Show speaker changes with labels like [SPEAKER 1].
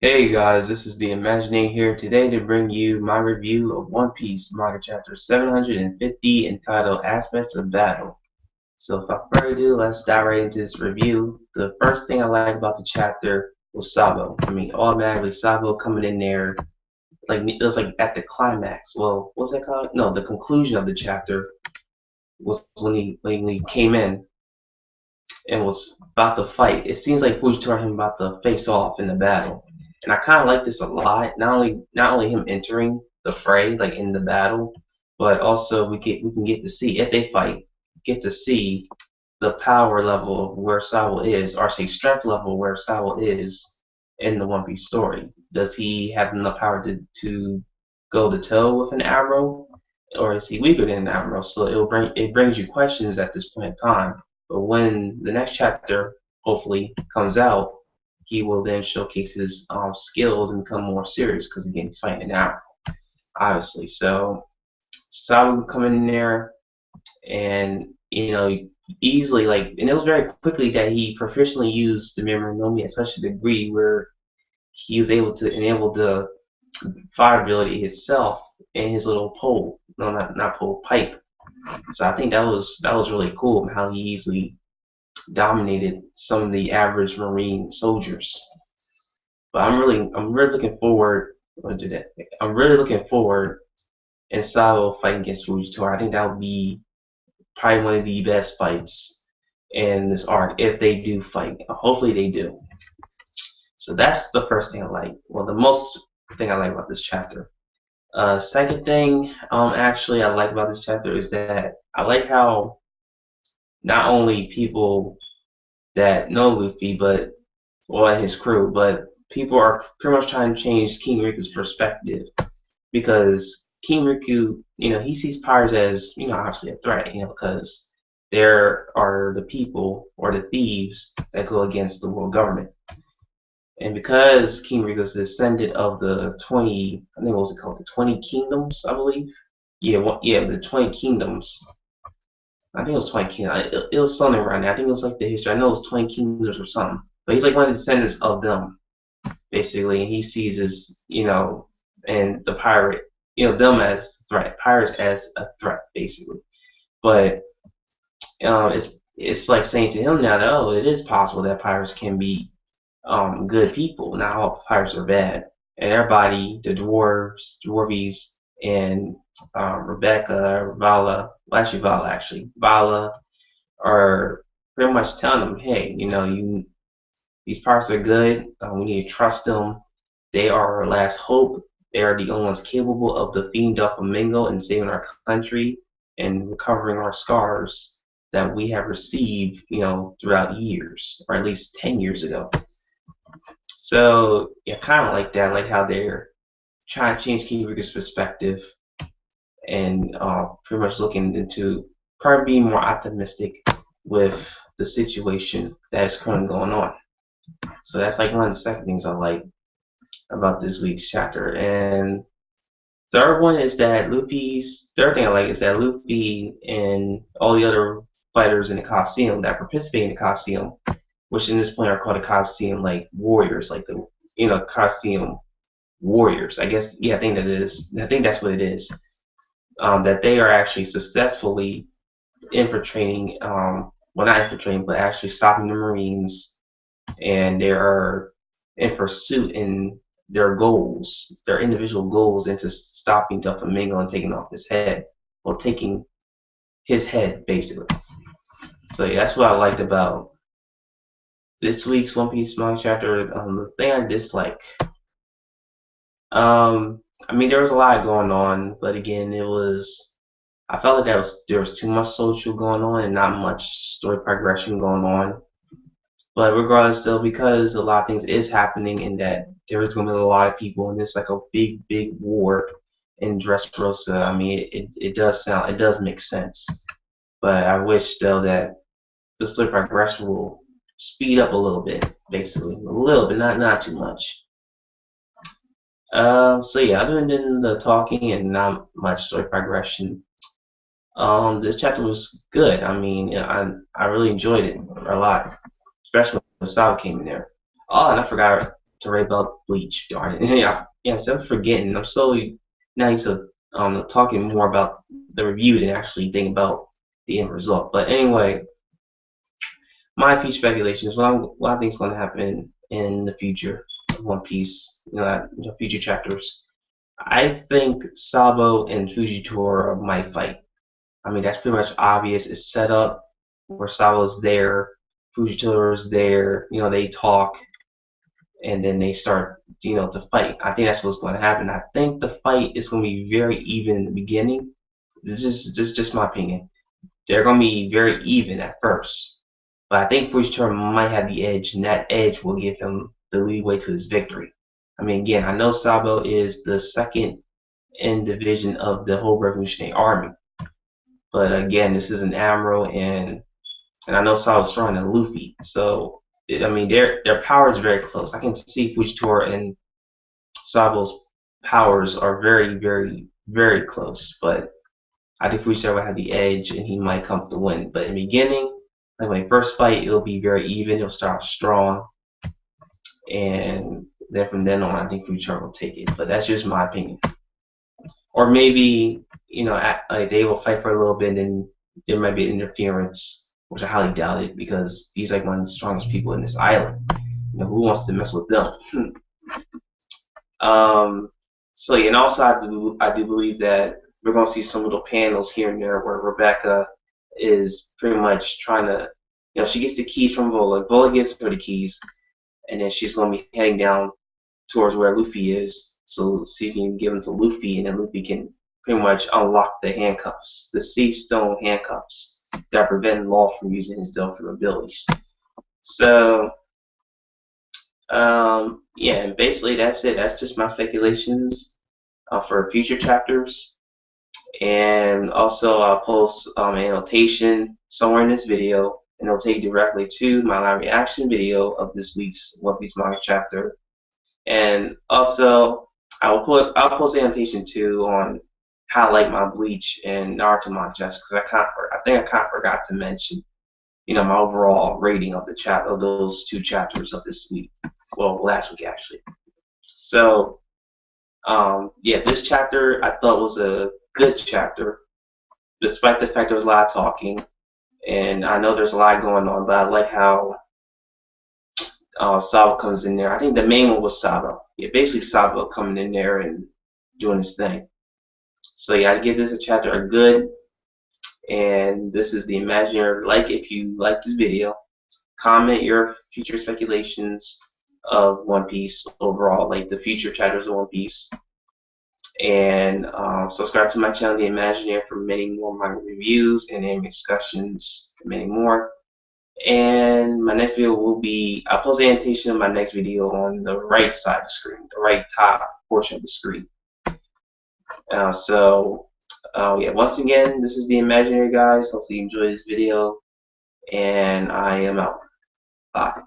[SPEAKER 1] Hey guys, this is the Imagineer here today to bring you my review of One Piece Manga Chapter 750 entitled Aspects of Battle. So without further ado, let's dive right into this review. The first thing I like about the chapter was Sabo. Automatically Sabo coming in there, like it was like at the climax. Well, what's that called? No, the conclusion of the chapter was when he came in and was about to fight. It seems like Fujitora and him about to face off in the battle, and I kind of like this a lot. Not only him entering the fray, like in the battle, but also we can get to see if they fight, get to see the power level of where Sabo is, or say strength level where Sabo is in the One Piece story. Does he have enough power to go to toe with an arrow, or is he weaker than an arrow? So it brings you questions at this point in time. But when the next chapter hopefully comes out, he will then showcase his skills and become more serious because again he's fighting an arrow, obviously. So Sabo would come in there and easily and it was very quickly that he proficiently used the memory Nomi at such a degree where he was able to enable the fire ability itself in his little pole, no, not pole, pipe. So I think that was really cool how he easily dominated some of the average Marine soldiers. But I'm really looking forward. To that. I'm really looking forward in Sabo fighting against Fujitora. I think that would be probably one of the best fights in this arc if they do fight. Hopefully they do. So that's the first thing I like. Well, the most thing I like about this chapter. Second thing, actually I like about this chapter is that I like how not only people that know Luffy, but or his crew, but people are pretty much trying to change King Riku's perspective because King Riku, he sees pirates as, obviously a threat, because there are the people or the thieves that go against the world government. And because King Riku is descendant of the 20, I think what was it called, the 20 kingdoms, I believe. Yeah, the 20 kingdoms. I think it was 20 kingdoms. It was something around there. I think it was like the history. I know it was 20 kingdoms or something. But he's like one of the descendants of them, basically, and he sees as and the pirate, them as a threat, pirates as a threat, basically. But it's like saying to him now that it is possible that pirates can be good people. Not all pirates are bad, and everybody, the dwarves, dwarvies, and Rebecca, Vala are pretty much telling them, hey, these pirates are good. We need to trust them. They are our last hope. They are the only ones capable of defeating Doflamingo and saving our country and recovering our scars that we have received, throughout years, or at least 10 years ago. So, yeah, kind of like that, like how they're trying to change King Riku's perspective and pretty much looking into probably being more optimistic with the situation that is currently going on. So that's like one of the second things I like about this week's chapter. And third thing I like is that Luffy and all the other fighters in the Coliseum that participate in the Coliseum, which in this point are called the Coliseum like warriors, like the Coliseum warriors. I guess yeah, I think that's what it is. That they are actually successfully infiltrating, well not infiltrating, but actually stopping the Marines, and they are in pursuit in their goals, their individual goals, into stopping Doflamingo and taking off his head, or taking his head basically. So yeah, that's what I liked about this week's One Piece manga chapter. The thing I dislike, there was a lot going on, but again, I felt like there was too much social going on and not much story progression going on. But regardless, though, because a lot of things is happening, and that there is going to be a lot of people, and it's like a big war in Dressrosa. It does make sense. But I wish though that the story progression will speed up a little bit, basically, a little bit, not too much. So yeah, other than the talking and not much story progression, this chapter was good. I really enjoyed it a lot, especially when Sabo came in there. Oh, and I forgot to write about Bleach. Darn it. Yeah, I'm forgetting. I'm so now used to talking more about the review than actually thinking about the end result. But anyway, my future speculations. What I think is going to happen in the future of One Piece. Future chapters. I think Sabo and Fujitora might fight. I mean, that's pretty much obvious. It's set up where Sabo's there, Fujitora there. They talk, and then they start, to fight. I think that's what's going to happen. I think the fight is going to be very even in the beginning. This is just my opinion. They're going to be very even at first, but I think Fujitora might have the edge, and that edge will give him the leeway to his victory. I mean, again, I know Sabo is the second in division of the whole Revolutionary Army, but again, this is an admiral, and I know Sabo's stronger than Luffy, so I mean, their power is very close. I can see Fujitora and Sabo's powers are very, very, very close, but I think Fujitora will have the edge, and he might come to win. But in the beginning, like when they first fight, it'll be very even. It'll start strong, and then from then on, I think Fujitora will take it. But that's just my opinion. Or maybe like they will fight for a little bit, and then there might be interference, which I highly doubt it, because he's like one of the strongest people in this island. Who wants to mess with them? So yeah, and also I do believe that we're gonna see some little panels here and there where Rebecca is pretty much trying to, she gets the keys from Vola. Vola gives her the keys, and then she's gonna be heading down towards where Luffy is, so she can give them to Luffy, and then Luffy can pretty much unlock the handcuffs, the Sea Stone handcuffs that prevent Law from using his Delphin abilities. So, yeah, and basically that's it. That's just my speculations for future chapters. And also, I'll post an annotation somewhere in this video, and it'll take you directly to my live reaction video of this week's One Piece manga chapter. And also, I'll post an annotation too on how I like my Bleach and Naruto manga chapters, because I think I kind of forgot to mention, my overall rating of those two chapters of this week. Well, last week actually. So, yeah, this chapter I thought was a good chapter, despite the fact there was a lot of talking, and I know there's a lot going on, but I like how Sabo comes in there. I think the main one was Sabo. Yeah, basically Sabo coming in there and doing his thing. So yeah, I give this a chapter a good, and this is the imaginary. Like, if you like this video, comment your future speculations of One Piece overall, like the future chapters of One Piece. And subscribe to my channel, The Imaginary, for many more manga reviews and anime discussions, and many more. And my next video will be, I'll post the annotation of my next video on the right side of the screen, the right top portion of the screen. Yeah, once again, this is The Imaginary, guys. Hopefully you enjoyed this video, and I am out. Bye.